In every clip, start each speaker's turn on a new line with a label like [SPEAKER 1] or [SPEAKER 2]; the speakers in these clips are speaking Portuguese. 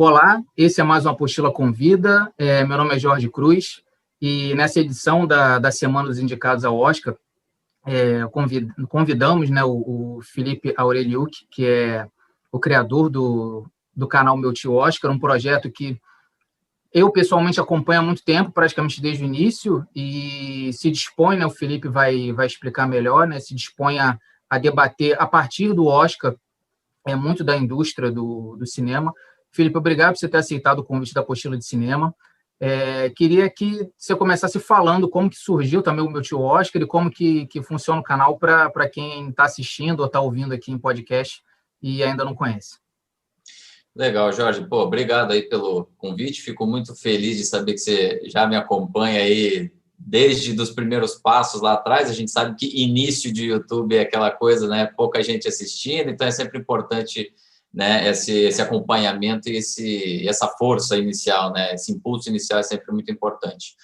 [SPEAKER 1] Olá, esse é mais uma Apostila Convida. Meu nome é Jorge Cruz e nessa edição da Semana dos Indicados ao Oscar, convidamos, né, o Felipe Aureliuk, que é o criador do canal Meu Tio Oscar, um projeto que eu pessoalmente acompanho há muito tempo, praticamente desde o início, e se dispõe, né, o Felipe vai explicar melhor, né, se dispõe a debater a partir do Oscar muito da indústria do cinema. Felipe, obrigado por você ter aceitado o convite da Apostila de Cinema. Queria que você começasse falando como que surgiu também o Meu Tio Oscar e como que funciona o canal para quem está assistindo ou está ouvindo aqui em podcast e ainda não conhece.
[SPEAKER 2] Legal, Jorge. Pô, obrigado aí pelo convite. Fico muito feliz de saber que você já me acompanha aí desde os primeiros passos lá atrás. A gente sabe que início de YouTube é aquela coisa, né? Pouca gente assistindo, então é sempre importante, né, esse acompanhamento e essa força inicial, né? Esse impulso inicial é sempre muito importante.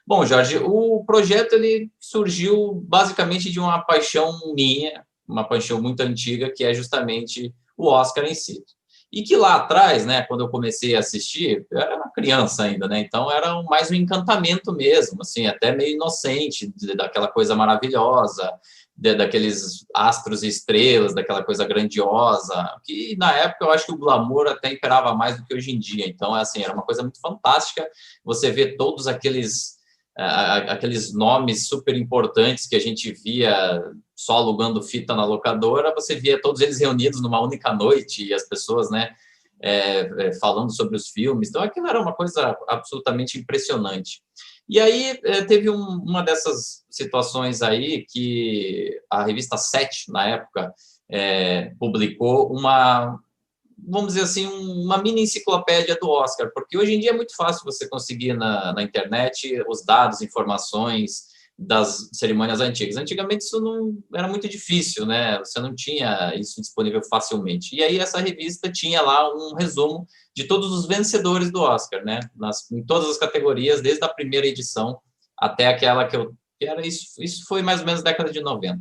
[SPEAKER 2] Bom, Jorge, o projeto ele surgiu basicamente de uma paixão minha, uma paixão muito antiga, que é justamente o Oscar em si. E que lá atrás, né, quando eu comecei a assistir, eu era uma criança ainda, né? Então era mais um encantamento mesmo, assim, até meio inocente, daquela coisa maravilhosa, daqueles astros e estrelas, daquela coisa grandiosa, que na época eu acho que o glamour até imperava mais do que hoje em dia. Então, assim, era uma coisa muito fantástica você ver todos aqueles nomes super importantes que a gente via só alugando fita na locadora, você via todos eles reunidos numa única noite e as pessoas, né, falando sobre os filmes. Então, aquilo era uma coisa absolutamente impressionante. E aí teve uma dessas situações aí que a revista 7, na época, publicou vamos dizer assim, uma mini enciclopédia do Oscar, porque hoje em dia é muito fácil você conseguir na internet os dados, informações das cerimônias antigas. Antigamente isso não era muito difícil, né? Você não tinha isso disponível facilmente. E aí essa revista tinha lá um resumo de todos os vencedores do Oscar, né? Em todas as categorias, desde a primeira edição até aquela que era isso foi mais ou menos década de 90.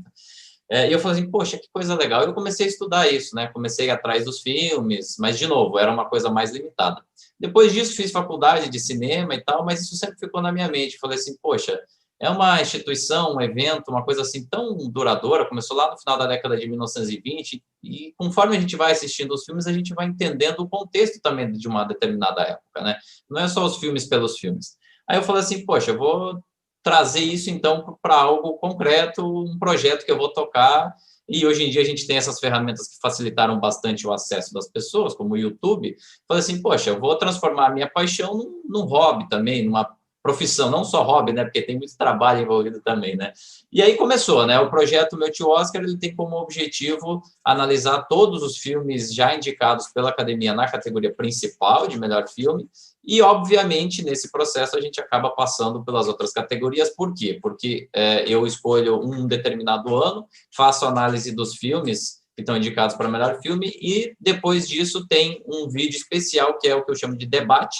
[SPEAKER 2] E eu falei assim, poxa, que coisa legal. Eu comecei a estudar isso, né? Comecei atrás dos filmes, mas, de novo, era uma coisa mais limitada. Depois disso, fiz faculdade de cinema e tal, mas isso sempre ficou na minha mente. Falei assim, poxa, é uma instituição, um evento, uma coisa assim tão duradoura. Começou lá no final da década de 1920 e conforme a gente vai assistindo os filmes, a gente vai entendendo o contexto também de uma determinada época, né? Não é só os filmes pelos filmes. Aí eu falei assim, poxa, eu vou trazer isso, então, para algo concreto, um projeto que eu vou tocar. E hoje em dia a gente tem essas ferramentas que facilitaram bastante o acesso das pessoas, como o YouTube. Falei assim, poxa, eu vou transformar a minha paixão num hobby também, numa profissão, não só hobby, né? Porque tem muito trabalho envolvido também, né? E aí começou, né? O projeto Meu Tio Oscar, ele tem como objetivo analisar todos os filmes já indicados pela Academia na categoria principal de melhor filme. E, obviamente, nesse processo, a gente acaba passando pelas outras categorias. Por quê? Porque eu escolho um determinado ano, faço análise dos filmes que estão indicados para melhor filme e, depois disso, tem um vídeo especial, que é o que eu chamo de debate,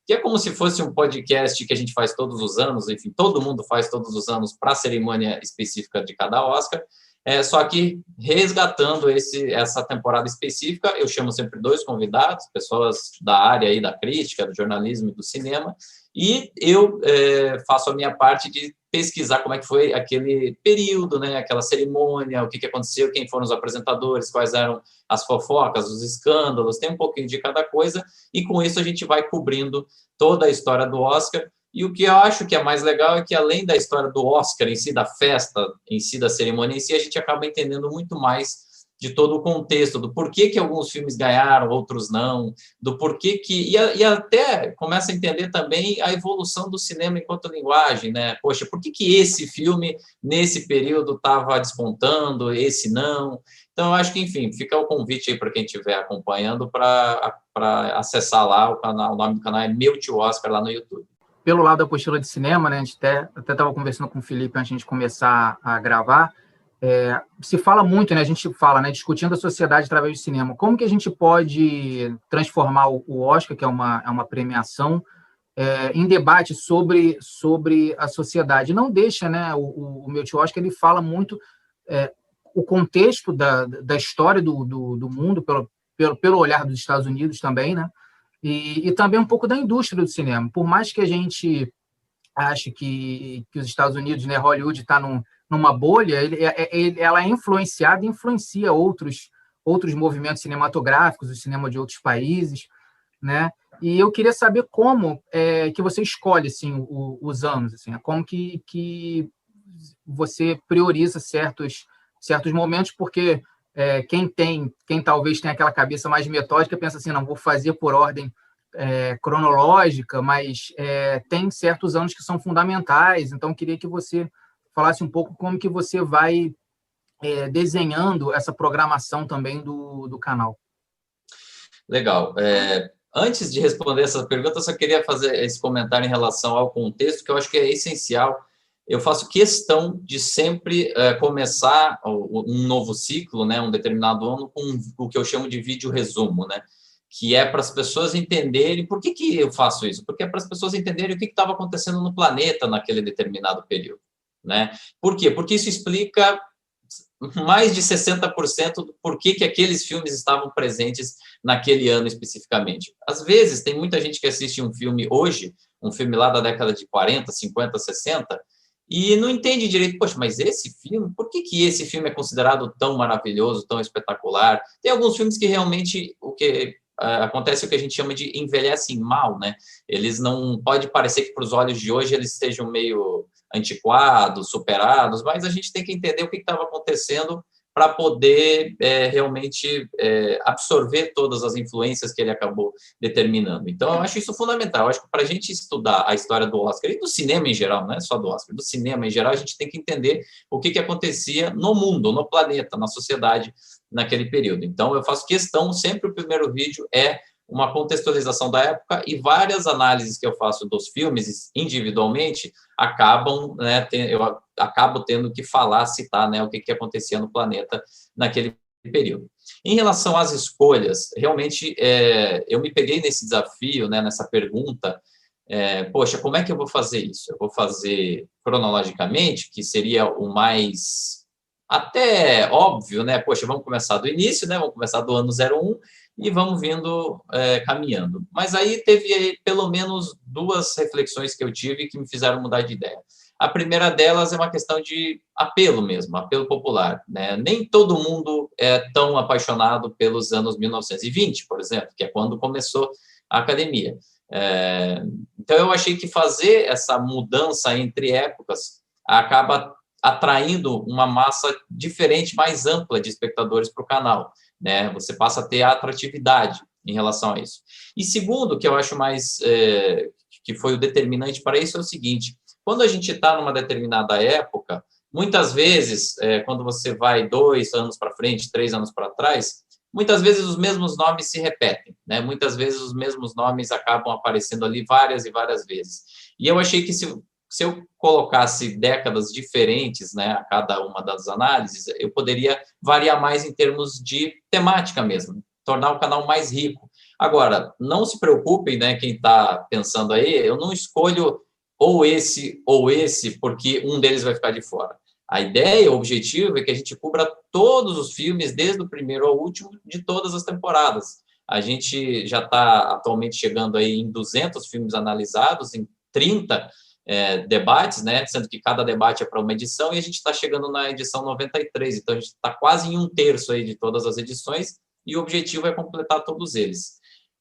[SPEAKER 2] que é como se fosse um podcast que a gente faz todos os anos, enfim, todo mundo faz todos os anos para a cerimônia específica de cada Oscar. Só que resgatando essa temporada específica, eu chamo sempre 2 convidados, pessoas da área aí da crítica, do jornalismo e do cinema, e eu faço a minha parte de pesquisar como é que foi aquele período, né, aquela cerimônia, o que aconteceu, quem foram os apresentadores, quais eram as fofocas, os escândalos, tem um pouquinho de cada coisa, e com isso a gente vai cobrindo toda a história do Oscar. E o que eu acho que é mais legal é que, além da história do Oscar em si, da festa em si, da cerimônia em si, a gente acaba entendendo muito mais de todo o contexto, do porquê que alguns filmes ganharam, outros não, do porquê que... E até começa a entender também a evolução do cinema enquanto linguagem, né? Poxa, por que esse filme, nesse período, estava despontando, esse não? Então, eu acho que, enfim, fica o convite aí para quem estiver acompanhando para acessar lá o canal. O nome do canal é Meu Tio Oscar, lá no YouTube.
[SPEAKER 1] Pelo lado da Apostila de Cinema, né, a gente até estava conversando com o Felipe antes de começar a gravar, se fala muito, né, a gente fala, né, discutindo a sociedade através do cinema. Como que a gente pode transformar o Oscar, que é uma premiação, em debate sobre a sociedade? Não deixa, né, o Meu Tio Oscar, ele fala muito o contexto da história do mundo, pelo olhar dos Estados Unidos também, né? e também um pouco da indústria do cinema. Por mais que a gente ache que os Estados Unidos, né, Hollywood, está numa bolha, ela é influenciada e influencia outros movimentos cinematográficos, o cinema de outros países, né? E eu queria saber como que você escolhe assim, os anos, assim, como que você prioriza certos momentos, porque quem talvez tenha aquela cabeça mais metódica pensa assim, não, vou fazer por ordem cronológica, mas tem certos anos que são fundamentais, então queria que você falasse um pouco como que você vai desenhando essa programação também do canal.
[SPEAKER 2] Legal. Antes de responder essa pergunta, eu só queria fazer esse comentário em relação ao contexto, que eu acho que é essencial. Eu faço questão de sempre começar um novo ciclo, né, um determinado ano, com o que eu chamo de vídeo resumo, né, que é para as pessoas entenderem por que eu faço isso, porque é para as pessoas entenderem o que estava acontecendo no planeta naquele determinado período, né? Por quê? Porque isso explica mais de 60% do porquê que aqueles filmes estavam presentes naquele ano especificamente. Às vezes, tem muita gente que assiste um filme hoje, um filme lá da década de 40, 50, 60, e não entende direito, poxa, mas esse filme, por que esse filme é considerado tão maravilhoso, tão espetacular? Tem alguns filmes que realmente acontece o que a gente chama de envelhecem mal, né? Eles não... Pode parecer que para os olhos de hoje eles estejam meio antiquados, superados, mas a gente tem que entender o que estava acontecendo para poder realmente absorver todas as influências que ele acabou determinando. Então, eu acho isso fundamental. Eu acho que para a gente estudar a história do Oscar e do cinema em geral, não é só do Oscar, do cinema em geral, a gente tem que entender o que acontecia no mundo, no planeta, na sociedade naquele período. Então, eu faço questão, sempre o primeiro vídeo é uma contextualização da época e várias análises que eu faço dos filmes individualmente acabam, né, eu acabo tendo que citar, né, o que acontecia no planeta naquele período. Em relação às escolhas, realmente eu me peguei nesse desafio, né, nessa pergunta, poxa, como é que eu vou fazer isso? Eu vou fazer cronologicamente, que seria o mais até óbvio, né? Poxa, vamos começar do início, né? Vamos começar do ano 01 e vamos vindo caminhando. Mas aí teve pelo menos duas reflexões que eu tive que me fizeram mudar de ideia. A primeira delas é uma questão de apelo mesmo, apelo popular, né? Nem todo mundo é tão apaixonado pelos anos 1920, por exemplo, que é quando começou a academia. Então, eu achei que fazer essa mudança entre épocas acaba atraindo uma massa diferente, mais ampla de espectadores para o canal, né? Você passa a ter atratividade em relação a isso. E segundo, que eu acho mais que foi o determinante para isso, é o seguinte: quando a gente está numa determinada época, muitas vezes, quando você vai 2 anos para frente, 3 anos para trás, muitas vezes os mesmos nomes se repetem, né? Muitas vezes os mesmos nomes acabam aparecendo ali várias e várias vezes. E eu achei que se eu colocasse décadas diferentes, né, a cada uma das análises, eu poderia variar mais em termos de temática mesmo, tornar o canal mais rico. Agora, não se preocupem, né, quem está pensando aí, eu não escolho ou esse, porque um deles vai ficar de fora. A ideia, o objetivo é que a gente cubra todos os filmes, desde o primeiro ao último, de todas as temporadas. A gente já está atualmente chegando aí em 200 filmes analisados, em 30 debates, né? Sendo que cada debate é para uma edição, e a gente está chegando na edição 93, então a gente está quase em 1/3 aí de todas as edições, e o objetivo é completar todos eles.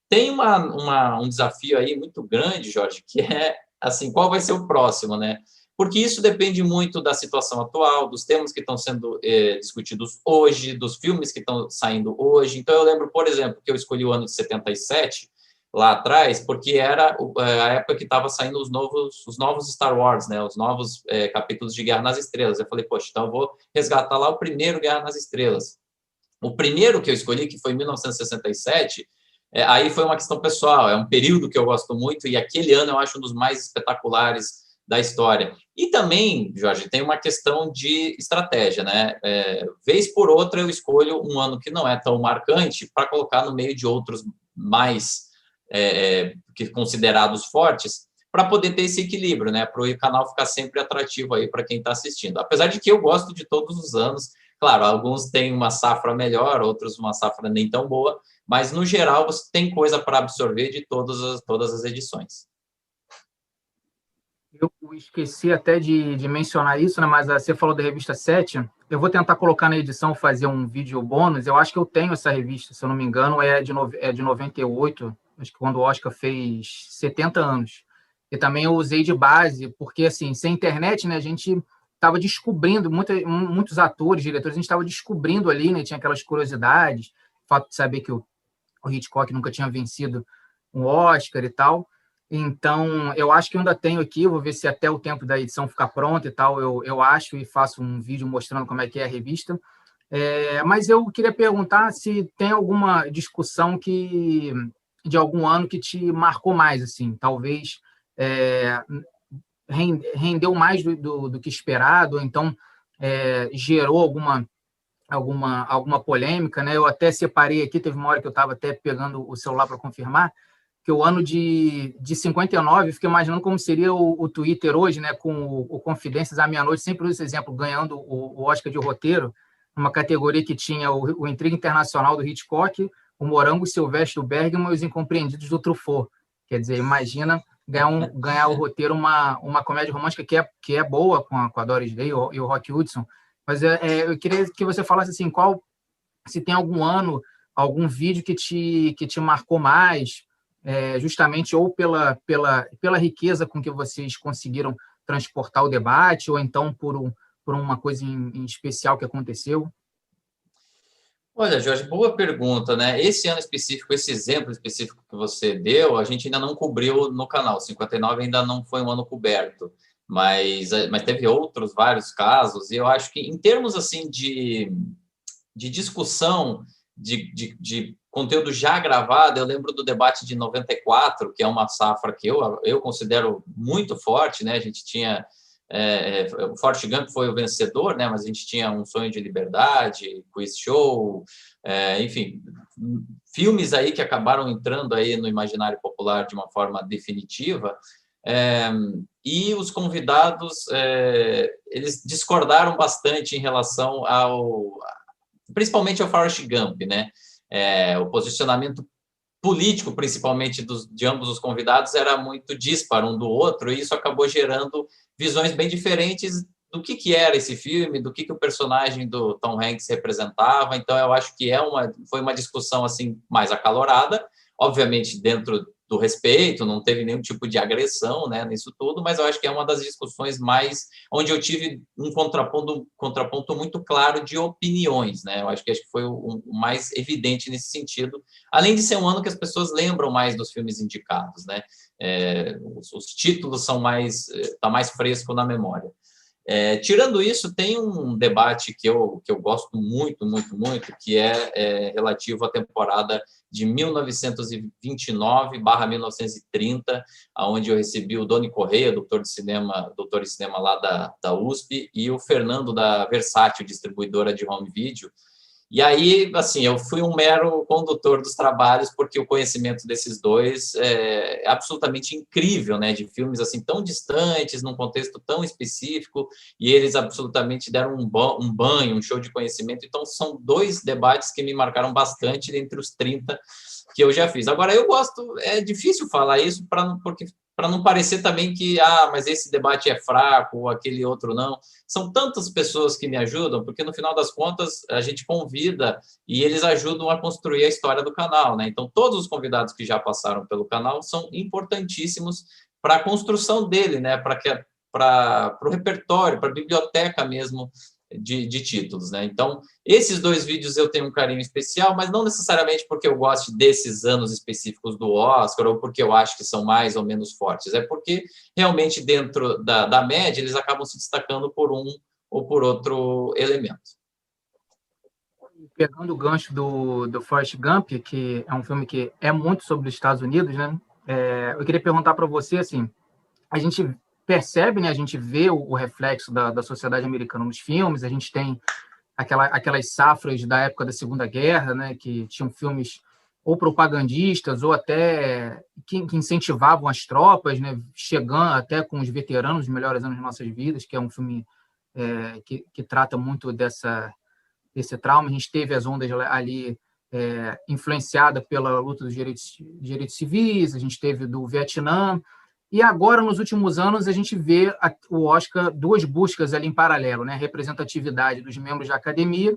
[SPEAKER 2] Tem um desafio aí muito grande, Jorge, que é, assim, qual vai ser o próximo, né? Porque isso depende muito da situação atual, dos temas que estão sendo discutidos hoje, dos filmes que estão saindo hoje. Então, eu lembro, por exemplo, que eu escolhi o ano de 77, lá atrás, porque era a época que estava saindo os novos Star Wars, né? Os novos capítulos de Guerra nas Estrelas. Eu falei, poxa, então eu vou resgatar lá o primeiro Guerra nas Estrelas. O primeiro que eu escolhi, que foi em 1967, aí foi uma questão pessoal, é um período que eu gosto muito, e aquele ano eu acho um dos mais espetaculares da história. E também, Jorge, tem uma questão de estratégia, né? Vez por outra eu escolho um ano que não é tão marcante para colocar no meio de outros mais considerados fortes, para poder ter esse equilíbrio, né? Para o canal ficar sempre atrativo aí para quem está assistindo. Apesar de que eu gosto de todos os anos, Claro, alguns têm uma safra melhor, outros uma safra nem tão boa, mas, no geral, você tem coisa para absorver de todas as edições.
[SPEAKER 1] Eu esqueci até de mencionar isso, né? Mas você falou da revista 7. Eu vou tentar colocar na edição, fazer um vídeo bônus. Eu acho que eu tenho essa revista, se eu não me engano, é de 98, acho que quando o Oscar fez 70 anos. E também eu usei de base, porque, assim, sem internet, né, a gente estava descobrindo, muitos atores, diretores, a gente estava descobrindo ali, né? Tinha aquelas curiosidades, o fato de saber que o Hitchcock nunca tinha vencido um Oscar e tal. Então, eu acho que eu ainda tenho aqui, vou ver se até o tempo da edição ficar pronta e tal, eu acho e faço um vídeo mostrando como é que é a revista. Mas eu queria perguntar se tem alguma discussão de algum ano que te marcou mais, assim, talvez rendeu mais do que esperado, ou então gerou alguma polêmica, né? Eu até separei aqui, teve uma hora que eu estava até pegando o celular para confirmar, que o ano de 59, eu fiquei imaginando como seria o Twitter hoje, né? Com o Confidências à Meia-Noite, sempre uso esse exemplo, ganhando o Oscar de roteiro, numa categoria que tinha o Intriga Internacional do Hitchcock, o Morango Silvestre do Bergman e os Incompreendidos do Truffaut. Quer dizer, imagina ganhar o roteiro uma comédia romântica que é boa com a Doris Day e o Rock Hudson. Mas eu queria que você falasse assim, se tem algum ano, algum vídeo que te marcou mais, justamente ou pela riqueza com que vocês conseguiram transportar o debate, ou então por uma coisa em especial que aconteceu?
[SPEAKER 2] Olha, Jorge, boa pergunta, né? Esse ano específico, esse exemplo específico que você deu, a gente ainda não cobriu no canal. 59 ainda não foi um ano coberto, mas teve outros vários casos, e eu acho que, em termos assim de discussão de conteúdo já gravado, eu lembro do debate de 94, que é uma safra que eu considero muito forte, né? A gente tinha o Forrest Gump foi o vencedor, né? Mas a gente tinha Um Sonho de Liberdade, Quiz Show, enfim, filmes aí que acabaram entrando aí no imaginário popular de uma forma definitiva. E os convidados, eles discordaram bastante em relação principalmente ao Forrest Gump, né? O posicionamento político, principalmente de ambos os convidados, era muito disparo um do outro, e isso acabou gerando visões bem diferentes do que era esse filme, do que o personagem do Tom Hanks representava. Então, eu acho que foi uma discussão assim mais acalorada, obviamente dentro do respeito, não teve nenhum tipo de agressão, né, nisso tudo, mas eu acho que é uma das discussões mais onde eu tive um contraponto muito claro de opiniões, né? Eu acho que foi o mais evidente nesse sentido, além de ser um ano que as pessoas lembram mais dos filmes indicados, né? Os títulos tá mais fresco na memória. Tirando isso, tem um debate que eu gosto muito, muito, muito, que é relativo à temporada de 1929/1930, onde eu recebi o Doni Correia, doutor em cinema lá da USP, e o Fernando da Versátil, distribuidora de home video. E aí, assim, eu fui um mero condutor dos trabalhos, porque o conhecimento desses dois é absolutamente incrível, né? De filmes assim tão distantes, num contexto tão específico, e eles absolutamente deram um banho, um show de conhecimento. Então, são dois debates que me marcaram bastante entre os 30 que eu já fiz. Agora, eu gosto, é difícil falar isso para não parecer também que, mas esse debate é fraco, ou aquele outro não. São tantas pessoas que me ajudam, porque no final das contas a gente convida e eles ajudam a construir a história do canal, né? Então, todos os convidados que já passaram pelo canal são importantíssimos para a construção dele, né? Para o repertório, para a biblioteca mesmo de títulos, né? Então, esses dois vídeos eu tenho um carinho especial, mas não necessariamente porque eu goste desses anos específicos do Oscar ou porque eu acho que são mais ou menos fortes, é porque realmente dentro da média eles acabam se destacando por um ou por outro elemento.
[SPEAKER 1] Pegando o gancho do Forrest Gump, que é um filme que é muito sobre os Estados Unidos, né? Eu queria perguntar para você, assim, a gente percebe, né? A gente vê o reflexo da sociedade americana nos filmes, a gente tem aquelas safras da época da Segunda Guerra, né? Que tinham filmes ou propagandistas ou até que incentivavam as tropas, né? Chegando até com os veteranos, os melhores anos de nossas vidas, que é um filme que trata muito desse trauma. A gente teve as ondas ali influenciada pela luta dos direitos civis, a gente teve do Vietnã, e agora, nos últimos anos, a gente vê o Oscar duas buscas ali em paralelo, né? Representatividade dos membros da academia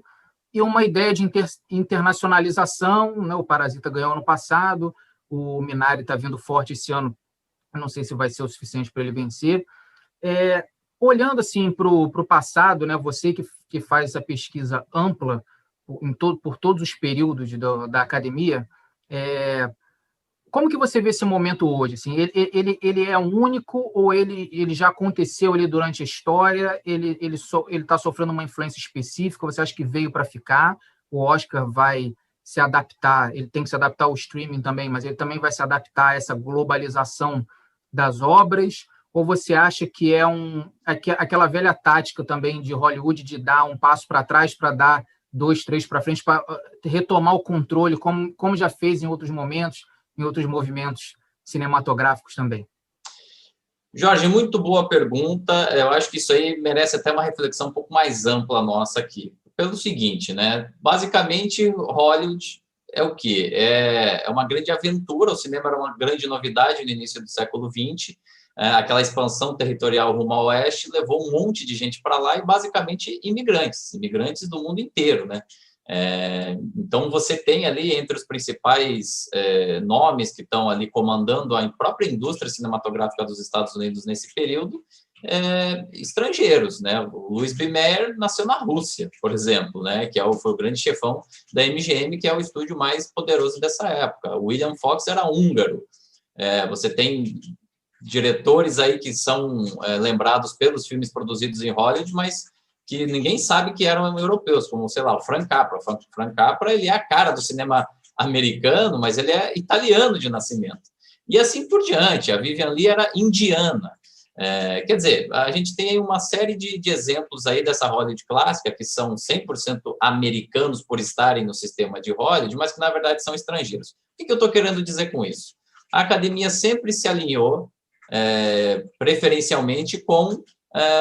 [SPEAKER 1] e uma ideia de internacionalização, né? O Parasita ganhou ano passado, o Minari está vindo forte esse ano, eu não sei se vai ser o suficiente para ele vencer. Olhando assim para o passado, né? Você que faz essa pesquisa ampla por todos os períodos da academia, como que você vê esse momento hoje? Assim, ele é único ou ele já aconteceu ali durante a história? Ele está sofrendo uma influência específica? Você acha que veio para ficar? O Oscar vai se adaptar? Ele tem que se adaptar ao streaming também, mas ele também vai se adaptar a essa globalização das obras? Ou você acha que é aquela velha tática também de Hollywood de dar um passo para trás para dar 2, 3 para frente, para retomar o controle, como já fez em outros momentos, em outros movimentos cinematográficos também?
[SPEAKER 2] Jorge, muito boa pergunta. Eu acho que isso aí merece até uma reflexão um pouco mais ampla nossa aqui. Pelo seguinte, né? Basicamente, Hollywood é o quê? É uma grande aventura. O cinema era uma grande novidade no início do século XX. Aquela expansão territorial rumo ao oeste levou um monte de gente para lá e, basicamente, imigrantes do mundo inteiro, né? Então, você tem ali, entre os principais nomes que estão ali comandando a própria indústria cinematográfica dos Estados Unidos nesse período, estrangeiros, né? O Louis B. Mayer nasceu na Rússia, por exemplo, né? Que foi o grande chefão da MGM, que é o estúdio mais poderoso dessa época. O William Fox era húngaro. Você tem diretores aí que são lembrados pelos filmes produzidos em Hollywood, mas que ninguém sabe que eram europeus, como, sei lá, o Frank Capra. O Frank Capra, ele é a cara do cinema americano, mas ele é italiano de nascimento. E assim por diante. A Vivian Leigh era indiana. Quer dizer, a gente tem uma série de exemplos aí dessa Hollywood clássica, que são 100% americanos por estarem no sistema de Hollywood, mas que, na verdade, são estrangeiros. O que eu estou querendo dizer com isso? A academia sempre se alinhou, preferencialmente, com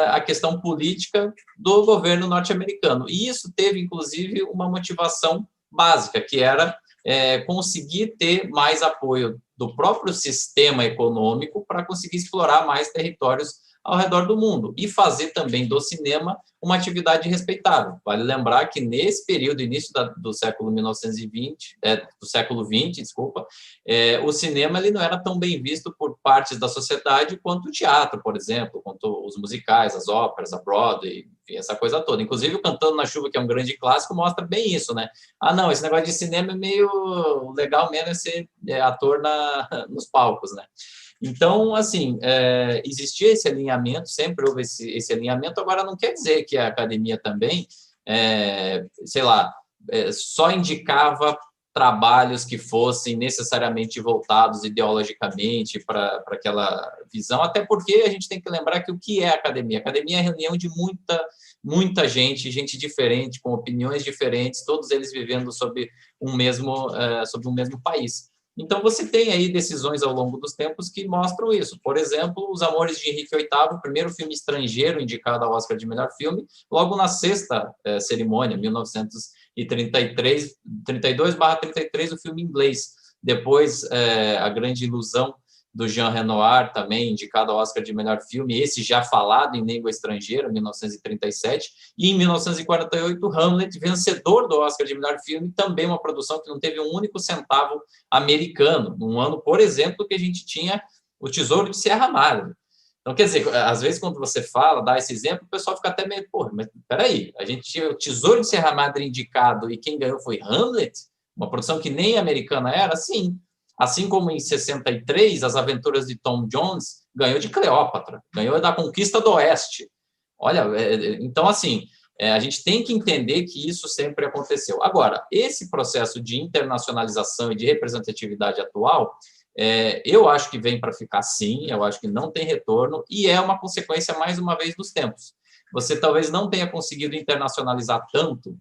[SPEAKER 2] a questão política do governo norte-americano. E isso teve, inclusive, uma motivação básica, que era conseguir ter mais apoio do próprio sistema econômico para conseguir explorar mais territórios ao redor do mundo e fazer também do cinema uma atividade respeitável. Vale lembrar que nesse período, início do século 1920, do século XX, desculpa, o cinema ele não era tão bem visto por partes da sociedade quanto o teatro, por exemplo, quanto os musicais, as óperas, a Broadway, enfim, essa coisa toda. Inclusive, o Cantando na Chuva, que é um grande clássico, mostra bem isso, né? Não, esse negócio de cinema é meio legal mesmo, ser ator nos palcos, né? Então, assim, existia esse alinhamento, sempre houve esse alinhamento. Agora, não quer dizer que a academia também, sei lá, só indicava trabalhos que fossem necessariamente voltados ideologicamente para aquela visão, até porque a gente tem que lembrar que o que é a academia? A academia é a reunião de muita gente diferente, com opiniões diferentes, todos eles vivendo sob um mesmo país. Então, você tem aí decisões ao longo dos tempos que mostram isso. Por exemplo, Os Amores de Henrique VIII, o primeiro filme estrangeiro indicado ao Oscar de melhor filme, logo na sexta cerimônia, 1932/33, o filme inglês. Depois, A Grande Ilusão, do Jean Renoir, também indicado ao Oscar de melhor filme, esse já falado em língua estrangeira, 1937, e em 1948, Hamlet, vencedor do Oscar de melhor filme, também uma produção que não teve um único centavo americano, num ano, por exemplo, que a gente tinha O Tesouro de Sierra Madre. Então, quer dizer, às vezes, quando você dá esse exemplo, o pessoal fica até meio, mas peraí, a gente tinha O Tesouro de Sierra Madre indicado e quem ganhou foi Hamlet? Uma produção que nem americana era? Sim. Assim como em 63, As Aventuras de Tom Jones ganhou de Cleópatra, ganhou da Conquista do Oeste. Olha, então, assim, a gente tem que entender que isso sempre aconteceu. Agora, esse processo de internacionalização e de representatividade atual, eu acho que vem para ficar sim, eu acho que não tem retorno, e é uma consequência, mais uma vez, dos tempos. Você talvez não tenha conseguido internacionalizar tanto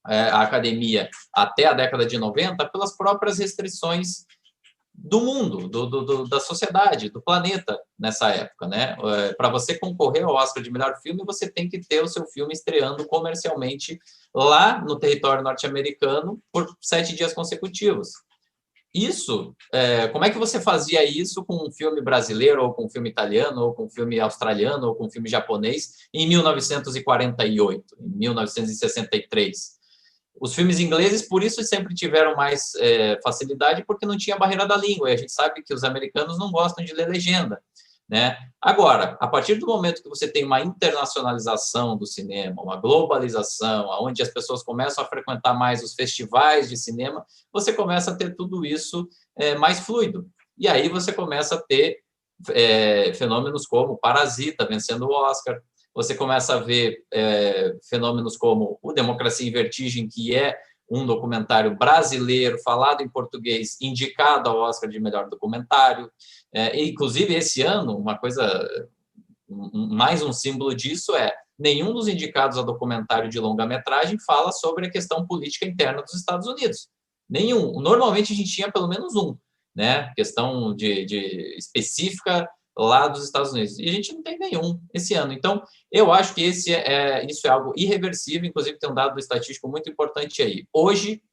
[SPEAKER 2] a academia até a década de 90 pelas próprias restrições do mundo, da sociedade, do planeta nessa época, né? Para você concorrer ao Oscar de melhor filme, você tem que ter o seu filme estreando comercialmente lá no território norte-americano por 7 dias consecutivos. Isso, como é que você fazia isso com um filme brasileiro, ou com um filme italiano, ou com um filme australiano, ou com um filme japonês em 1948, em 1963? Os filmes ingleses, por isso, sempre tiveram mais facilidade, porque não tinha barreira da língua. E a gente sabe que os americanos não gostam de ler legenda, né? Agora, a partir do momento que você tem uma internacionalização do cinema, uma globalização, onde as pessoas começam a frequentar mais os festivais de cinema, você começa a ter tudo isso mais fluido. E aí você começa a ter fenômenos como Parasita vencendo o Oscar. Você começa a ver fenômenos como o Democracia em Vertigem, que é um documentário brasileiro, falado em português, indicado ao Oscar de melhor documentário. Inclusive, esse ano, uma coisa, mais um símbolo disso nenhum dos indicados a documentário de longa-metragem fala sobre a questão política interna dos Estados Unidos. Nenhum. Normalmente, a gente tinha pelo menos um, né? Questão de específica lá dos Estados Unidos. E a gente não tem nenhum esse ano. Então, eu acho que isso é algo irreversível. Inclusive, tem um dado estatístico muito importante aí. Hoje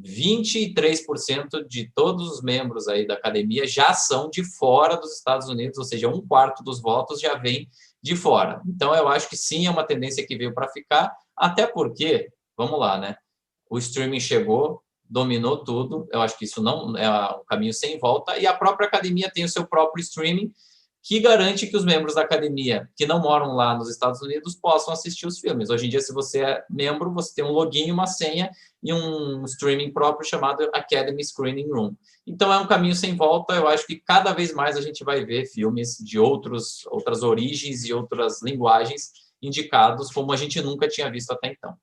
[SPEAKER 2] 23% de todos os membros aí da academia já são de fora dos Estados Unidos, ou seja, 1/4 dos votos já vem de fora. Então, eu acho que sim, é uma tendência que veio para ficar, até porque, vamos lá, né? O streaming chegou, dominou tudo. Eu acho que isso não é um caminho sem volta. E a própria academia tem o seu próprio streaming, que garante que os membros da academia que não moram lá nos Estados Unidos possam assistir os filmes. Hoje em dia, se você é membro, você tem um login, uma senha e um streaming próprio chamado Academy Screening Room. Então, é um caminho sem volta. Eu acho que cada vez mais a gente vai ver filmes de outras origens e outras linguagens indicados, como a gente nunca tinha visto até então.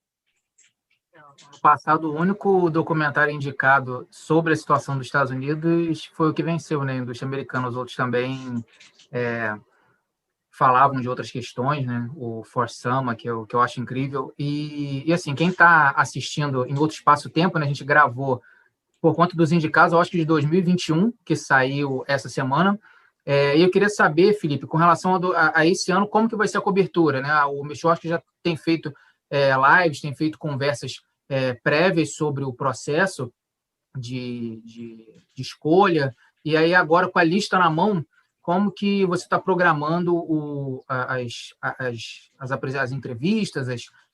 [SPEAKER 1] No passado, o único documentário indicado sobre a situação dos Estados Unidos foi o que venceu, né? A indústria americana. Os outros também falavam de outras questões, né? O For Sama, que eu acho incrível. E assim, quem está assistindo em outro espaço-tempo, né? A gente gravou por conta dos indicados, eu acho que de 2021, que saiu essa semana. E eu queria saber, Felipe, com relação a esse ano, como que vai ser a cobertura, né? O Michel acho que já tem feito lives, tem feito conversas prévias sobre o processo de escolha, e aí agora com a lista na mão, como que você está programando as entrevistas,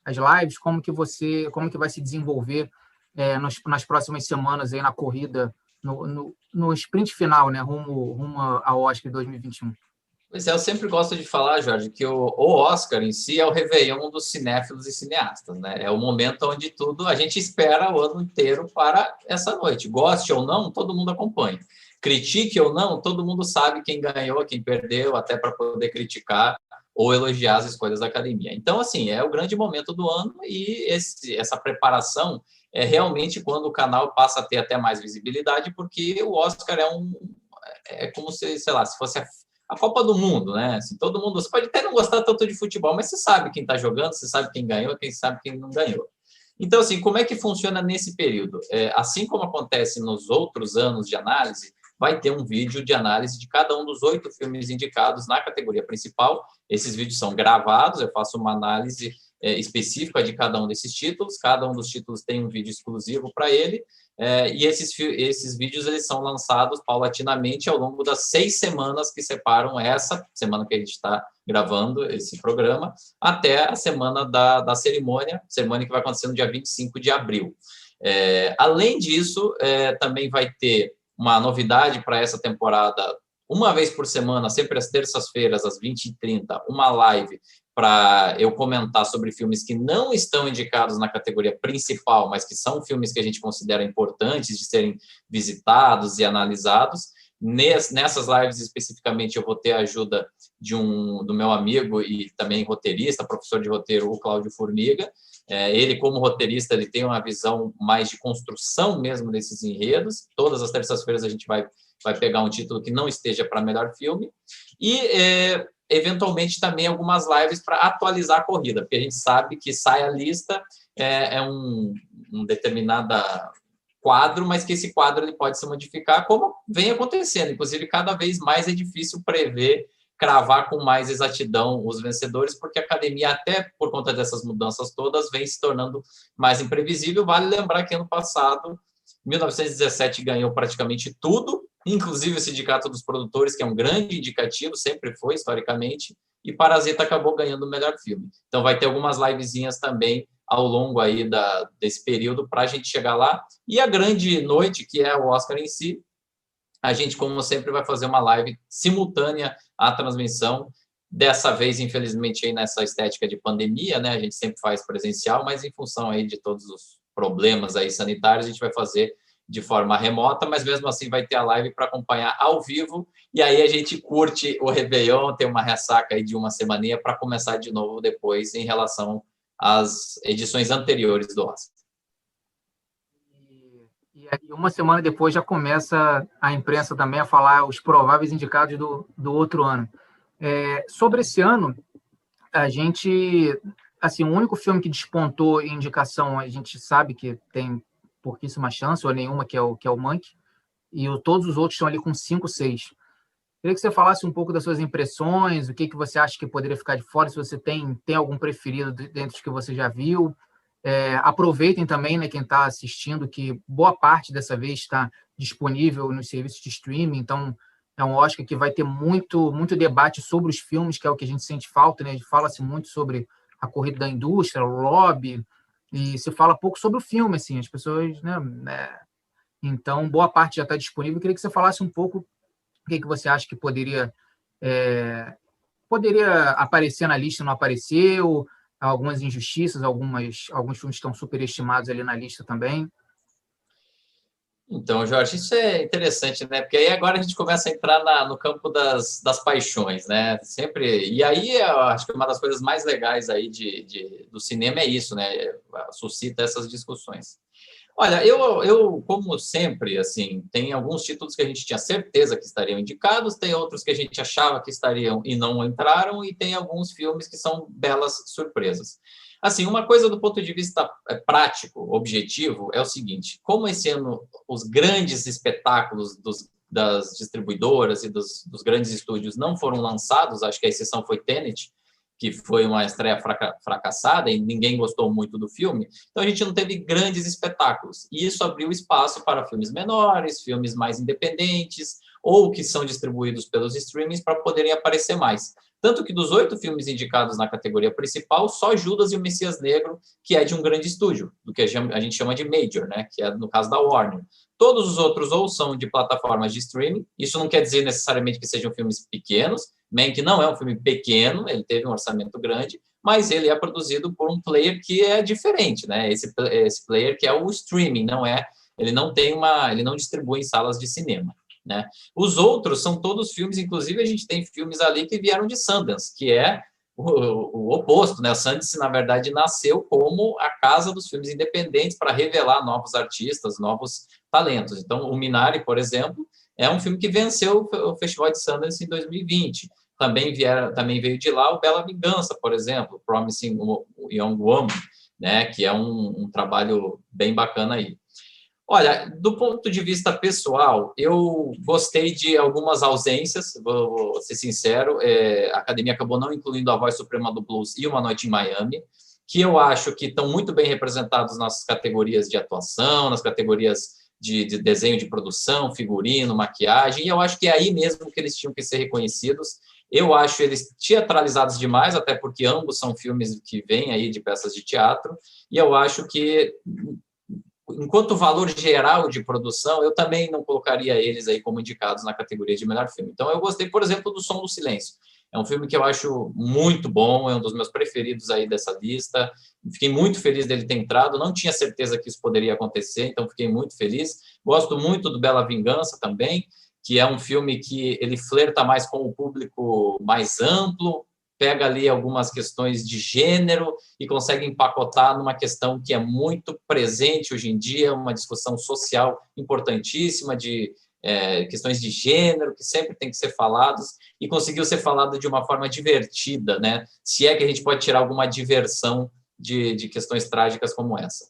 [SPEAKER 1] as lives, como que vai se desenvolver nas próximas semanas aí na corrida, no sprint final, né, rumo ao Oscar 2021?
[SPEAKER 2] Pois é, eu sempre gosto de falar, Jorge, que o Oscar em si é o réveillon dos cinéfilos e cineastas, né? É o momento onde a gente espera o ano inteiro para essa noite. Goste ou não, todo mundo acompanha. Critique ou não, todo mundo sabe quem ganhou, quem perdeu, até para poder criticar ou elogiar as escolhas da academia. Então, assim, é o grande momento do ano e essa preparação é realmente quando o canal passa a ter até mais visibilidade, porque o Oscar é como se, sei lá, se fosse a Copa do Mundo, né? Assim, todo mundo, você pode até não gostar tanto de futebol, mas você sabe quem está jogando, você sabe quem ganhou, quem sabe quem não ganhou. Então, assim, como é que funciona nesse período? Assim como acontece nos outros anos de análise, vai ter um vídeo de análise de cada um dos 8 filmes indicados na categoria principal. Esses vídeos são gravados, eu faço uma análise específica de cada um desses títulos, cada um dos títulos tem um vídeo exclusivo para ele, e esses vídeos eles são lançados paulatinamente ao longo das 6 semanas que separam essa semana que a gente está gravando esse programa, até a semana da cerimônia que vai acontecer no dia 25 de abril. Além disso, também vai ter uma novidade para essa temporada, uma vez por semana, sempre às terças-feiras, às 20h30, uma live para eu comentar sobre filmes que não estão indicados na categoria principal, mas que são filmes que a gente considera importantes de serem visitados e analisados. Nessas lives, especificamente, eu vou ter a ajuda do meu amigo e também roteirista, professor de roteiro, o Cláudio Formiga. Ele, como roteirista, ele tem uma visão mais de construção mesmo desses enredos. Todas as terças-feiras a gente vai pegar um título que não esteja para melhor filme. E eventualmente também algumas lives para atualizar a corrida, porque a gente sabe que sai a lista, uma determinada quadro, mas que esse quadro ele pode se modificar, como vem acontecendo. Inclusive, cada vez mais é difícil prever, cravar com mais exatidão os vencedores, porque a academia, até por conta dessas mudanças todas, vem se tornando mais imprevisível. Vale lembrar que ano passado, 1917 ganhou praticamente tudo, inclusive o Sindicato dos Produtores, que é um grande indicativo, sempre foi, historicamente, e Parasita acabou ganhando o melhor filme. Então vai ter algumas livezinhas também ao longo aí desse período para a gente chegar lá. E a grande noite, que é o Oscar em si, a gente, como sempre, vai fazer uma live simultânea à transmissão. Dessa vez, infelizmente, aí nessa estética de pandemia, né? A gente sempre faz presencial, mas em função aí de todos os problemas aí sanitários, a gente vai fazer de forma remota, mas mesmo assim vai ter a live para acompanhar ao vivo, e aí a gente curte o Réveillon, tem uma ressaca aí de uma semaninha para começar de novo depois em relação às edições anteriores do Oscar.
[SPEAKER 1] E aí, uma semana depois já começa a imprensa também a falar os prováveis indicados do outro ano. Sobre esse ano, a gente, assim, o único filme que despontou em indicação, a gente sabe que tem pouquíssima chance, ou nenhuma, que é o Mank, e todos os outros estão ali com 5, 6. Queria que você falasse um pouco das suas impressões, o que você acha que poderia ficar de fora, se você tem algum preferido dentro dos que você já viu. Aproveitem também, né, quem está assistindo, que boa parte dessa vez está disponível nos serviços de streaming, então é um Oscar que vai ter muito, muito debate sobre os filmes, que é o que a gente sente falta, né? Fala-se muito sobre a corrida da indústria, o lobby, e se fala pouco sobre o filme, assim, as pessoas, né? Então, boa parte já está disponível. Eu queria que você falasse um pouco o que você acha que poderia aparecer na lista, não apareceu, algumas injustiças, alguns filmes estão superestimados ali na lista também.
[SPEAKER 2] Então, Jorge, isso é interessante, né? Porque aí agora a gente começa a entrar no campo das paixões, né? Sempre. E aí, eu acho que uma das coisas mais legais aí do cinema é isso, né? Suscita essas discussões. Olha, eu, como sempre, assim, tem alguns títulos que a gente tinha certeza que estariam indicados, tem outros que a gente achava que estariam e não entraram, e tem alguns filmes que são belas surpresas. Assim, uma coisa do ponto de vista prático, objetivo, é o seguinte: como esse ano os grandes espetáculos das distribuidoras e dos grandes estúdios não foram lançados, acho que a exceção foi Tenet, que foi uma estreia fracassada e ninguém gostou muito do filme, então a gente não teve grandes espetáculos. E isso abriu espaço para filmes menores, filmes mais independentes, ou que são distribuídos pelos streamings para poderem aparecer mais. Tanto que dos 8 filmes indicados na categoria principal, só Judas e o Messias Negro, que é de um grande estúdio, do que a gente chama de Major, né? Que é no caso da Warner. Todos os outros ou são de plataformas de streaming, isso não quer dizer necessariamente que sejam filmes pequenos. Mank não é um filme pequeno, ele teve um orçamento grande, mas ele é produzido por um player que é diferente, né? Esse player que é o streaming, ele não distribui em salas de cinema, né? Os outros são todos filmes, inclusive a gente tem filmes ali que vieram de Sundance, que é o oposto, né? O Sundance, na verdade, nasceu como a casa dos filmes independentes para revelar novos artistas, novos talentos. Então, o Minari, por exemplo, é um filme que venceu o Festival de Sundance em 2020. Também veio de lá o Bela Vingança, por exemplo, Promising Young Woman, né? Que é um trabalho bem bacana aí. Olha, do ponto de vista pessoal, eu gostei de algumas ausências, vou ser sincero, a Academia acabou não incluindo A Voz Suprema do Blues e Uma Noite em Miami, que eu acho que estão muito bem representados nas categorias de atuação, nas categorias de desenho de produção, figurino, maquiagem, e eu acho que é aí mesmo que eles tinham que ser reconhecidos. Eu acho eles teatralizados demais, até porque ambos são filmes que vêm aí de peças de teatro, e eu acho que, enquanto valor geral de produção, eu também não colocaria eles aí como indicados na categoria de melhor filme. Então, eu gostei, por exemplo, do Som do Silêncio. É um filme que eu acho muito bom, é um dos meus preferidos aí dessa lista. Fiquei muito feliz dele ter entrado, não tinha certeza que isso poderia acontecer, então fiquei muito feliz. Gosto muito do Bela Vingança também, que é um filme que ele flerta mais com o público mais amplo, pega ali algumas questões de gênero e consegue empacotar numa questão que é muito presente hoje em dia, uma discussão social importantíssima de questões de gênero, que sempre tem que ser falados, e conseguiu ser falado de uma forma divertida, né? Se é que a gente pode tirar alguma diversão de questões trágicas como essa.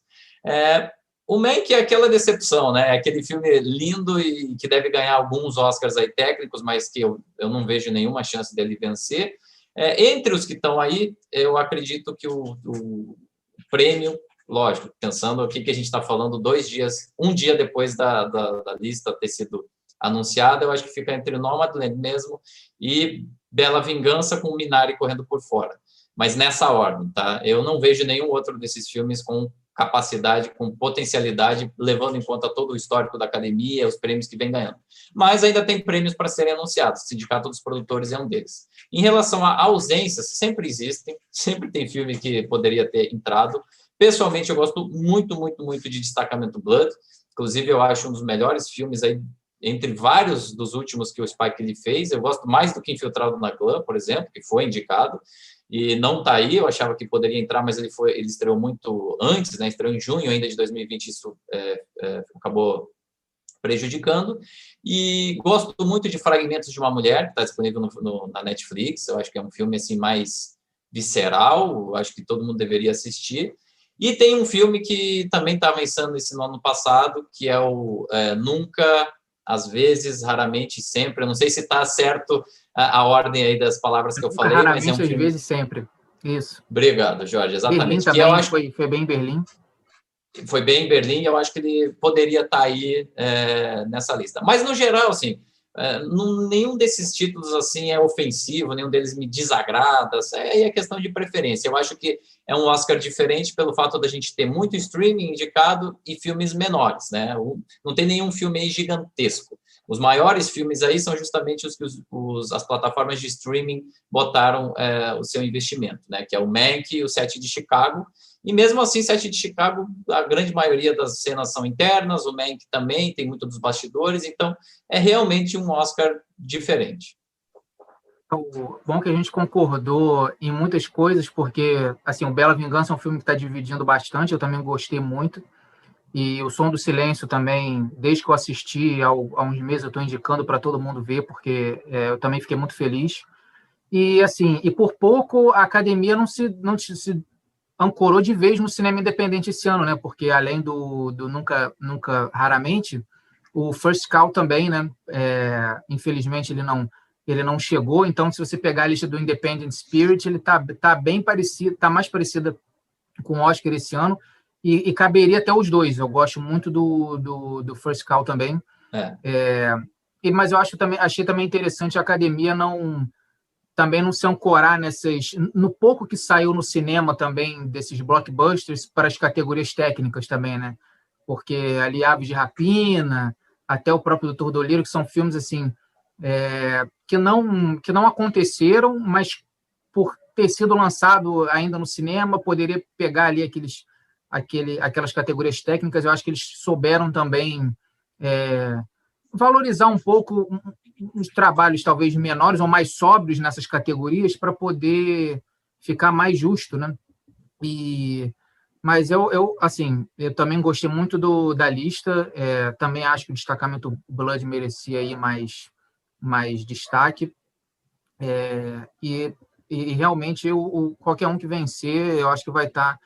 [SPEAKER 2] O Mank é aquela decepção, né? Aquele filme lindo e que deve ganhar alguns Oscars aí técnicos, mas que eu não vejo nenhuma chance dele vencer. Entre os que estão aí, eu acredito que o prêmio, lógico, pensando o que a gente está falando um dia depois da lista ter sido anunciada, eu acho que fica entre Nomadland mesmo e Bela Vingança, com o Minari correndo por fora. Mas nessa ordem, tá? Eu não vejo nenhum outro desses filmes com capacidade, com potencialidade, levando em conta todo o histórico da academia, os prêmios que vem ganhando. Mas ainda tem prêmios para serem anunciados. O Sindicato dos Produtores é um deles. Em relação a ausências, sempre existem, sempre tem filme que poderia ter entrado. Pessoalmente, eu gosto muito, muito, muito de Destacamento Blood. Inclusive, eu acho um dos melhores filmes aí, entre vários dos últimos que o Spike Lee fez. Eu gosto mais do que Infiltrado na Clã, por exemplo, que foi indicado. E não está aí, eu achava que poderia entrar, mas ele estreou muito antes, né? Estreou em junho ainda de 2020, isso acabou prejudicando. E gosto muito de Fragmentos de uma Mulher, que está disponível na Netflix. Eu acho que é um filme assim, mais visceral, acho que todo mundo deveria assistir. E tem um filme que também estava lançando no ano passado, que é o Nunca, Às vezes, Raramente, Sempre. Eu não sei se está certo a ordem aí das palavras que eu falei,
[SPEAKER 1] Raramente,
[SPEAKER 2] mas é um filme...
[SPEAKER 1] às vezes, sempre. Isso.
[SPEAKER 2] Obrigado, Jorge. Exatamente.
[SPEAKER 1] Berlim também, eu acho... foi bem em Berlim.
[SPEAKER 2] Foi bem em Berlim, eu acho que ele poderia estar aí nessa lista. Mas, no geral, assim, nenhum desses títulos assim é ofensivo, nenhum deles me desagrada, é questão de preferência. Eu acho que é um Oscar diferente pelo fato da gente ter muito streaming indicado e filmes menores, né? Não tem nenhum filme aí gigantesco. Os maiores filmes aí são justamente os que as plataformas de streaming botaram o seu investimento, né? Que é o Mank e o Sete de Chicago. E mesmo assim, Sete de Chicago, a grande maioria das cenas são internas, o Mank também tem muito dos bastidores, então é realmente um Oscar diferente.
[SPEAKER 1] Bom que a gente concordou em muitas coisas, porque assim, o Bela Vingança é um filme que está dividindo bastante, eu também gostei muito. E o Som do Silêncio também, desde que eu assisti há uns meses, eu estou indicando para todo mundo ver, porque eu também fiquei muito feliz. E assim, e por pouco a academia não se ancorou de vez no cinema independente esse ano, né? Porque além do Nunca, Raramente, o First Call também, né? Infelizmente ele não chegou. Então, se você pegar a lista do Independent Spirit, ele tá bem parecido, tá mais parecida com o Oscar esse ano. E caberia até os dois. Eu gosto muito do First Call também. Mas eu achei também interessante a academia também não se ancorar no pouco que saiu no cinema também desses blockbusters para as categorias técnicas também, né? Porque ali Aves de Rapina, até o próprio Doutor Dolittle, que são filmes assim que não aconteceram, mas por ter sido lançado ainda no cinema, poderia pegar ali aquelas categorias técnicas. Eu acho que eles souberam também valorizar um pouco uns trabalhos talvez menores ou mais sóbrios nessas categorias para poder ficar mais justo, né? Mas eu também gostei muito da lista. Também acho que o Destacamento Blood merecia aí mais destaque. E realmente qualquer um que vencer, eu acho que vai estar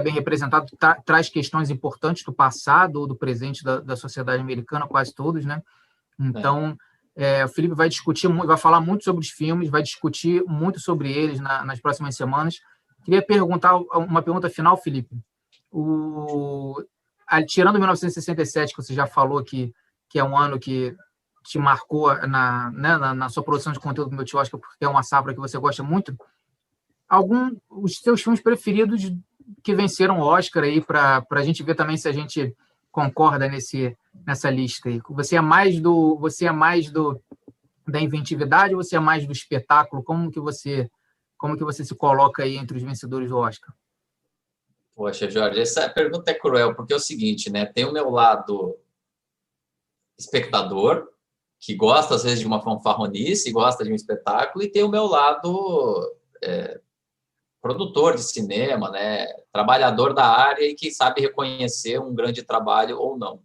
[SPEAKER 1] bem representado. Traz questões importantes do passado ou do presente da sociedade americana, quase todos, né? Então, o Felipe vai discutir muito, vai falar muito sobre os filmes, vai discutir muito sobre eles nas próximas semanas. Queria perguntar uma pergunta final, Felipe. Tirando 1967, que você já falou que é um ano que te marcou na sua produção de conteúdo do Meu Tio Oscar, porque é uma safra que você gosta muito, os seus filmes preferidos que venceram o Oscar aí, para a gente ver também se a gente concorda nessa lista aí. Você é mais da inventividade ou você é mais do espetáculo? Como que você se coloca aí entre os vencedores do Oscar?
[SPEAKER 2] Poxa, Jorge, essa pergunta é cruel, porque é o seguinte, né? Tem o meu lado espectador, que gosta, às vezes, de uma fanfarronice, gosta de um espetáculo, e tem o meu lado produtor de cinema, né? Trabalhador da área e que sabe reconhecer um grande trabalho ou não.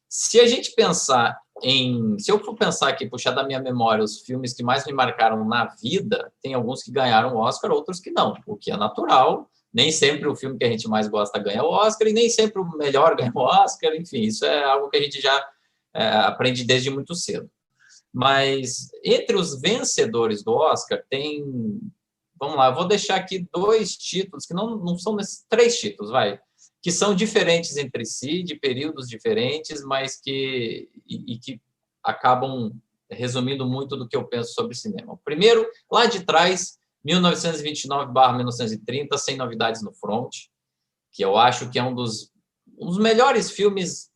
[SPEAKER 2] Se eu for pensar aqui, puxar da minha memória os filmes que mais me marcaram na vida, tem alguns que ganharam o Oscar, outros que não, o que é natural, Nem sempre o filme que a gente mais gosta ganha o Oscar e nem sempre o melhor ganha o Oscar. Enfim, isso é algo que a gente já aprende desde muito cedo. Mas entre os vencedores do Oscar tem... Vamos lá, eu vou deixar aqui 2 títulos, que não são 3 títulos, que são diferentes entre si, de períodos diferentes, mas que acabam resumindo muito do que eu penso sobre cinema. O primeiro, lá de trás, 1929/1930, Sem Novidades no Front, que eu acho que é um dos melhores filmes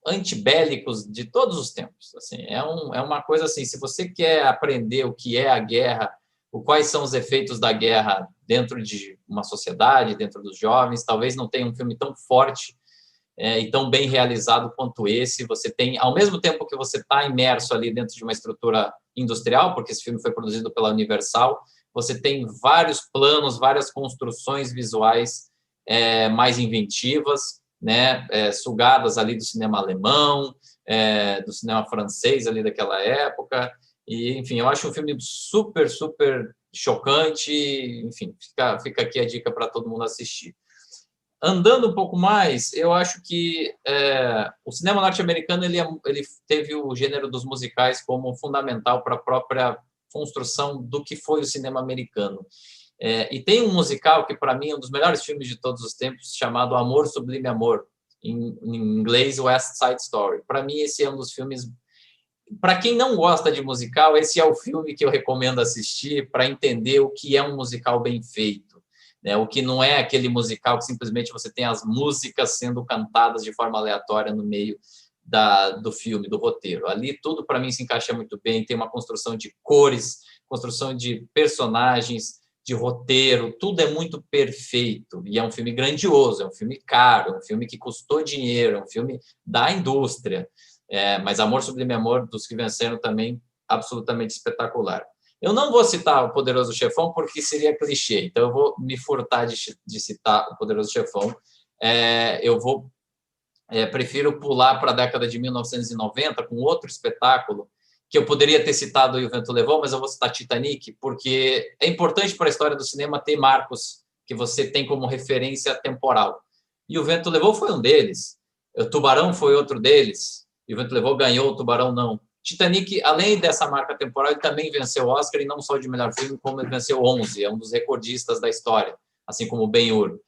[SPEAKER 2] antibélicos de todos os tempos. Assim, é uma coisa assim, se você quer aprender o que é a guerra, quais são os efeitos da guerra dentro de uma sociedade, dentro dos jovens, talvez não tenha um filme tão forte e tão bem realizado quanto esse. Você tem, ao mesmo tempo que você está imerso ali dentro de uma estrutura industrial, porque esse filme foi produzido pela Universal, você tem vários planos, várias construções visuais mais inventivas, né, sugadas ali do cinema alemão, do cinema francês ali daquela época. E, enfim, eu acho um filme super, super chocante. Enfim, fica aqui a dica para todo mundo assistir. Andando um pouco mais, eu acho que o cinema norte-americano ele teve o gênero dos musicais como fundamental para a própria construção do que foi o cinema americano. E tem um musical que, para mim, é um dos melhores filmes de todos os tempos, chamado Amor, Sublime Amor, em inglês West Side Story. Para mim, esse é um dos filmes... Para quem não gosta de musical, esse é o filme que eu recomendo assistir para entender o que é um musical bem feito, né? O que não é aquele musical que simplesmente você tem as músicas sendo cantadas de forma aleatória no meio do filme, do roteiro. Ali tudo, para mim, se encaixa muito bem, tem uma construção de cores, construção de personagens, de roteiro, tudo é muito perfeito. E é um filme grandioso, é um filme caro, é um filme que custou dinheiro, é um filme da indústria. Mas Amor, Sublime Amor, dos que venceram também, absolutamente espetacular. Eu não vou citar O Poderoso Chefão porque seria clichê, então eu vou me furtar de citar O Poderoso Chefão. Prefiro pular para a década de 1990 com outro espetáculo que eu poderia ter citado E o Vento Levou, mas eu vou citar Titanic, porque é importante para a história do cinema ter marcos que você tem como referência temporal. E O Vento Levou foi um deles. O Tubarão foi outro deles. E O Vento Levou ganhou, O Tubarão não. Titanic, além dessa marca temporal, ele também venceu o Oscar, e não só de melhor filme, como ele venceu 11, é um dos recordistas da história, assim como Ben-Hur,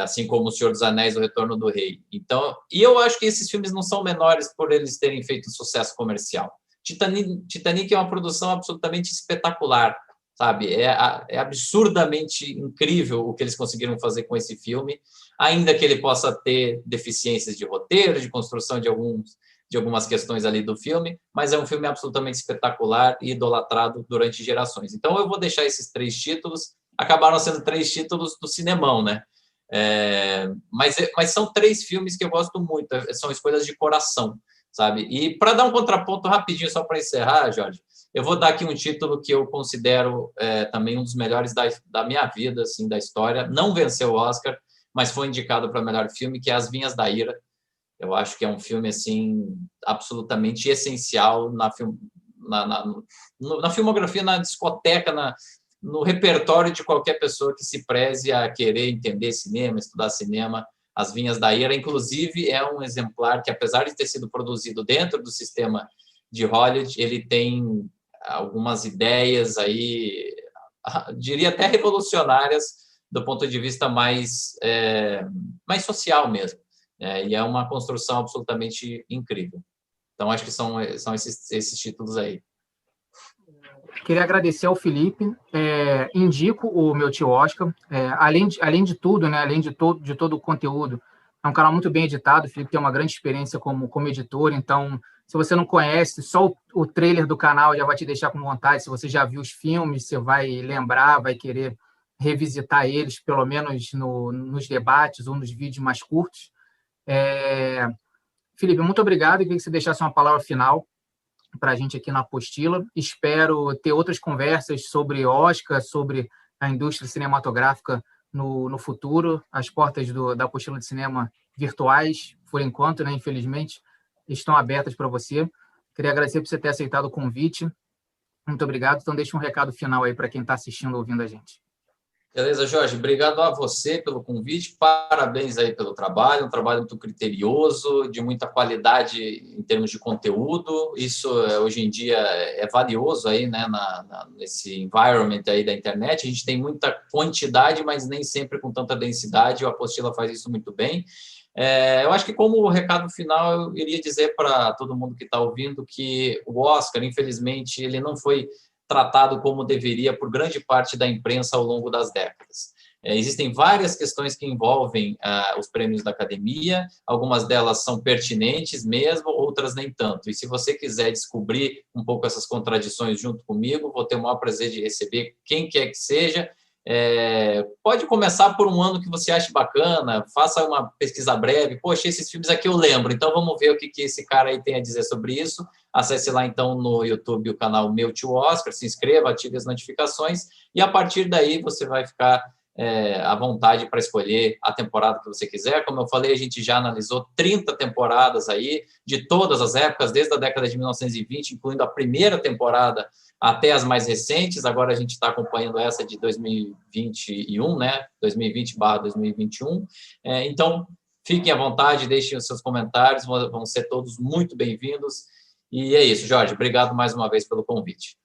[SPEAKER 2] assim como O Senhor dos Anéis, O Retorno do Rei. Então, e eu acho que esses filmes não são menores por eles terem feito sucesso comercial. Titanic é uma produção absolutamente espetacular, sabe? É absurdamente incrível o que eles conseguiram fazer com esse filme, ainda que ele possa ter deficiências de roteiro, de construção de algumas questões ali do filme, mas é um filme absolutamente espetacular e idolatrado durante gerações. Então, eu vou deixar esses 3 títulos, acabaram sendo 3 títulos do cinemão, né? Mas são 3 filmes que eu gosto muito, são escolhas de coração, sabe? E para dar um contraponto rapidinho, só para encerrar, Jorge, eu vou dar aqui um título que eu considero também um dos melhores da minha vida, assim, da história. Não venceu o Oscar, mas foi indicado para melhor filme, que é As Vinhas da Ira. Eu acho que é um filme assim absolutamente essencial na filmografia, na discoteca, no repertório de qualquer pessoa que se preze a querer entender cinema, estudar cinema. As Vinhas da Ira, inclusive, é um exemplar que, apesar de ter sido produzido dentro do sistema de Hollywood, ele tem algumas ideias aí, diria até revolucionárias, do ponto de vista mais social mesmo. E é uma construção absolutamente incrível. Então, acho que são esses títulos aí.
[SPEAKER 1] Queria agradecer ao Felipe. Indico o Meu Tio Oscar. Além de tudo, né, além de todo o conteúdo, é um canal muito bem editado. O Felipe tem uma grande experiência como editor. Então, se você não conhece, só o trailer do canal já vai te deixar com vontade. Se você já viu os filmes, você vai lembrar, vai querer revisitar eles, pelo menos nos debates ou nos vídeos mais curtos. Felipe, muito obrigado. Eu queria que você deixasse uma palavra final para a gente aqui na Apostila. Espero ter outras conversas sobre Oscar, sobre a indústria cinematográfica no futuro. As portas da Apostila de Cinema virtuais, por enquanto, né, infelizmente, estão abertas para você. Queria agradecer por você ter aceitado o convite. Muito obrigado. Então, deixa um recado final aí para quem está assistindo ou ouvindo a gente.
[SPEAKER 2] Beleza, Jorge, obrigado a você pelo convite, parabéns aí pelo trabalho, um trabalho muito criterioso, de muita qualidade em termos de conteúdo, isso hoje em dia é valioso aí, né, nesse environment aí da internet, a gente tem muita quantidade, mas nem sempre com tanta densidade, o Apostila faz isso muito bem. Eu acho que como recado final, eu iria dizer para todo mundo que está ouvindo que o Oscar, infelizmente, ele não foi tratado como deveria por grande parte da imprensa ao longo das décadas. Existem várias questões que envolvem os prêmios da academia, algumas delas são pertinentes mesmo, outras nem tanto. E se você quiser descobrir um pouco essas contradições junto comigo, vou ter o maior prazer de receber quem quer que seja. Pode começar por um ano que você ache bacana, faça uma pesquisa breve, poxa, esses filmes aqui eu lembro, então vamos ver o que esse cara aí tem a dizer sobre isso. Acesse lá então no YouTube o canal Meu Tio Oscar, se inscreva, ative as notificações e a partir daí você vai ficar à vontade para escolher a temporada que você quiser. Como eu falei, a gente já analisou 30 temporadas aí, de todas as épocas, desde a década de 1920, incluindo a primeira temporada até as mais recentes. Agora a gente está acompanhando essa de 2021, né? 2020/2021. Então, fiquem à vontade, deixem os seus comentários, vão ser todos muito bem-vindos. E é isso, Jorge. Obrigado mais uma vez pelo convite.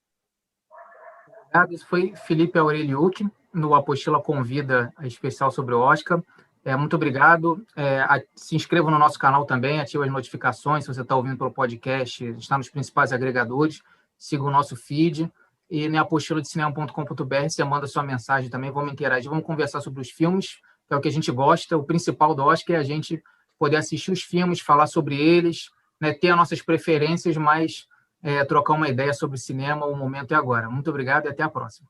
[SPEAKER 1] Obrigado. Esse foi Felipe Aureliuk, no Apostila Convida especial sobre o Oscar. Muito obrigado. Se inscreva no nosso canal também, ative as notificações. Se você está ouvindo pelo podcast, está nos principais agregadores. Siga o nosso feed. E em apostiladecinema.com.br você manda sua mensagem também. Vamos interagir, vamos conversar sobre os filmes, que é o que a gente gosta. O principal do Oscar é a gente poder assistir os filmes, falar sobre eles, né, ter as nossas preferências, mas trocar uma ideia sobre cinema. O momento é agora. Muito obrigado e até a próxima.